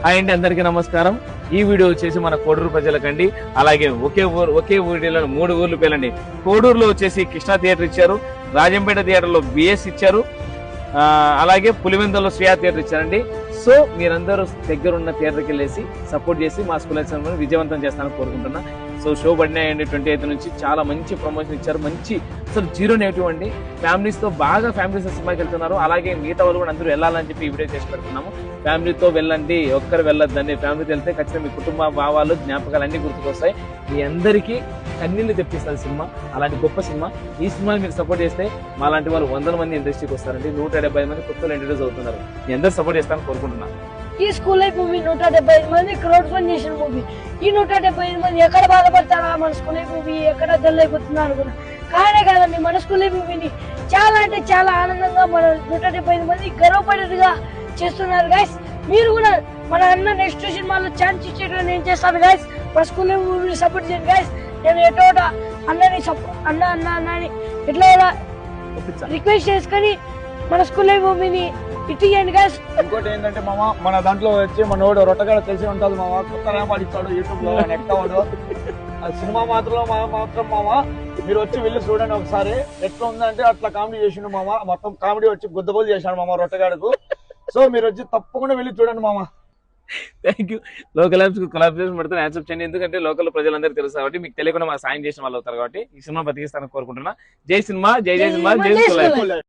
Hi అండి, అందరికీ నమస్కారం. ఈ వీడియో వచ్చేసి మన కోడూరు ప్రజలకండి. అలాగే ఒకే ఊరిలో 3 ఊర్లు పేలండి. కోడూరులో వచ్చేసి కృష్ణా థియేటర్ ఇచ్చారు, రాజంపేట థియేటర్ లో బిఎస్ ఇచ్చారు, అలాగే పులివెందులో శ్రేయా థియేటర్ ఇచ్చారండి. సో మీరందరూ దగ్గరున్న థియేటర్కి వెళ్ళేసి సపోర్ట్ చేసి మా స్కూల్ ఎగ్జామ్ విజయవంతం చేస్తానని కోరుకుంటున్నా. సో షో పడినాయండి 28th నుంచి చాలా మంచి ప్రమోషన్ ఇచ్చారు. మంచి అసలు 0 నెగిటివ్ అండి. ఫ్యామిలీస్తో బాగా ఫ్యామిలీస్ సినిమాకి వెళ్తున్నారు. అలాగే మిగతా వాళ్ళు కూడా అందరూ వెళ్ళాలని చెప్పి ఈ వీడియో చేసి పెడుతున్నాము. ఫ్యామిలీతో వెళ్ళండి, ఒక్కరు వెళ్ళొద్దండి. ఫ్యామిలీతో వెళ్తే ఖచ్చితంగా మీ కుటుంబ భావాలు జ్ఞాపకాలు అన్ని గుర్తుకొస్తాయి. మీ అందరికీ కన్నీళ్లు తెప్పిస్తుంది సినిమా. అలాంటి గొప్ప సినిమా. ఈ సినిమాని మీరు సపోర్ట్ చేస్తే మా లాంటి వాళ్ళు 100 మంది ఇండస్ట్రీకి వస్తారండి. 175 మంది కొత్తలు ఇంట్రడ్యూస్ అవుతున్నారు. మీ అందరూ సపోర్ట్ చేస్తారని కోరుకుంటున్నాను. ఈ స్కూల్ లైఫ్ మూవీ 175 మంది క్రౌడ్ ఫండ్ చేసిన మూవీ. ఈ 175 మంది ఎక్కడ బాధపడతారా, మన స్కూల్ లైఫ్ మూవీ ఎక్కడ దల్లైపోతున్నా అనుకున్నా. కానే కాదండి, మన స్కూల్ లైఫ్ మూవీని చాలా అంటే చాలా ఆనందంగా మన 175 మంది గర్వపడేట్టుగా చేస్తున్నారు గైస్. మీరు కూడా మన అన్న నెక్స్ట్ సినిమాలో ఛాన్స్ ఇచ్చేట్టుగా నేను చేస్తాను గైస్. మన స్కూల్ లైఫ్ మూవీని సపోర్ట్ చేయండి గైస్. నేను ఎటోట అన్నని అన్నని ఎట్లా రిక్వెస్ట్ చేసుకొని మన స్కూల్ లైఫ్ మూవీని ఇట్టియండి గైస్. ఇంకోటి ఏంటంటే మామ, మన దాంట్లో వచ్చి మనోడు రొట్టగడ తెలిసి ఉంటుంది మామ. కొత్త రేపాడిస్తాడు యూట్యూబ్ లో నెక్టవాడు. సినిమా మాత్రం మామ మీరు వచ్చి వెళ్ళి చూడండి ఒకసారి. ఎట్లా ఉందంటే అట్లా కామెడీ చేసిండు మామ. మొత్తం కామెడీ వచ్చి గుద్దబోలు చేశాడు మామ రొట్టగాడుకు. సో మీరు వచ్చి తప్పకుండా వెళ్ళి చూడండి మామ. Thank you. లోకల్ కొలాబరేషన్ పెడితే యాక్సెప్ట్ చేయండి. ఎందుకంటే లోకల్ ప్రజలందరూ తెలుసు కాబట్టి, మీకు తెలియకుండా మా సాయం చేసిన వాళ్ళు అవుతారు కాబట్టి ఈ సినిమా బతికిస్తానని కోరుకుంటున్నా. జై సినిమా, జై జై సినిమా, జై స్కూల్ లైఫ్.